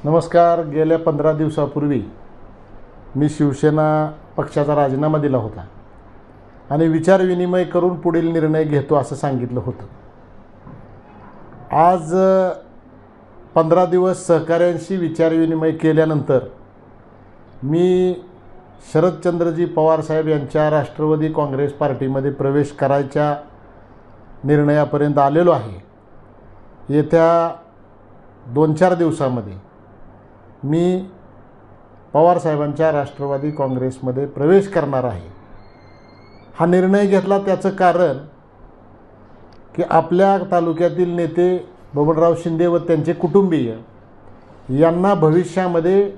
नमस्कार. गेल्या 15 दिवसापूर्वी मी शिवसेना पक्षाचा राजीनामा दिला होता आणि विचारविनिमय करून पुढील निर्णय घेतो असं सांगितलं होतं. आज 15 दिवस सहकाऱ्यांशी विचारविनिमय केल्यानंतर मी शरदचंद्रजी पवार साहेब यांच्या राष्ट्रवादी काँग्रेस पार्टीमध्ये प्रवेश करायच्या निर्णयापर्यंत आलेलो आहे. येत्या 2-4 दिवसामध्ये मी पवारसाहेबांच्या राष्ट्रवादी काँग्रेसमध्ये प्रवेश करणार आहे. हा निर्णय घेतला त्याचं कारण की आपल्या तालुक्यातील नेते बबनराव शिंदे व त्यांचे कुटुंबीय यांना भविष्यामध्ये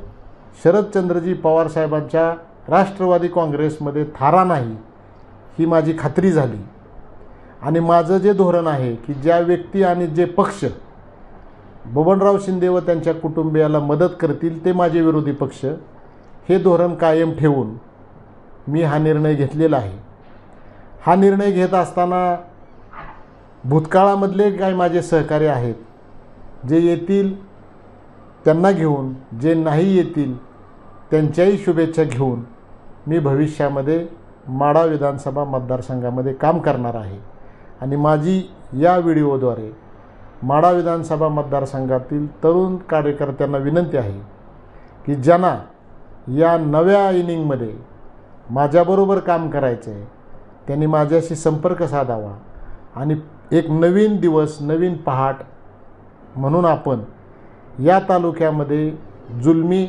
शरदचंद्रजी पवारसाहेबांच्या राष्ट्रवादी काँग्रेसमध्ये थारा नाही ही माझी खात्री झाली. आणि माझं जे धोरण आहे की ज्या व्यक्ती आणि जे पक्ष बबनराव शिंदे व त्यांच्या कुटुंबियाला मदत करतील ते माझे विरोधी पक्ष, हे धोरण कायम ठेवून मी हा निर्णय घेतलेला आहे. हा निर्णय घेत असताना भूतकाळामधले काही माझे सहकारी आहेत, जे येतील त्यांना घेऊन, जे नाही येतील त्यांच्याही शुभेच्छा घेऊन मी भविष्यामध्ये माढा विधानसभा मतदारसंघामध्ये काम करणार आहे. आणि माझी या व्हिडिओद्वारे माढा विधानसभा मतदारसंघातील तरुण कार्यकर्त्यांना विनंती आहे की ज्यांना या नव्या इनिंगमध्ये माझ्याबरोबर काम करायचं आहे त्यांनी माझ्याशी संपर्क साधावा आणि एक नवीन दिवस, नवीन पहाट म्हणून आपण या तालुक्यामध्ये जुलमी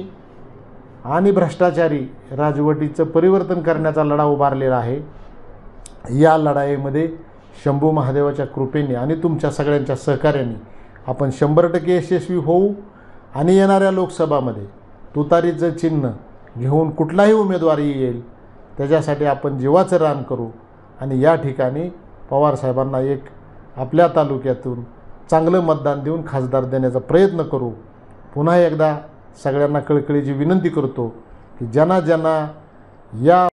आणि भ्रष्टाचारी राजवटीचं परिवर्तन करण्याचा लढा उभारलेला आहे. या लढाईमध्ये शंभू महादेवाच्या कृपेने आणि तुमच्या सगळ्यांच्या सहकार्याने आपण 100% यशस्वी होऊ आणि येणाऱ्या लोकसभामध्ये तुतारीचं चिन्ह घेऊन कुठलाही उमेदवार येईल त्याच्यासाठी आपण जीवाचं रान करू आणि या ठिकाणी पवारसाहेबांना एक आपल्या तालुक्यातून चांगलं मतदान देऊन खासदार देण्याचा प्रयत्न करू. पुन्हा एकदा सगळ्यांना कळकळीची विनंती करतो की ज्यांना या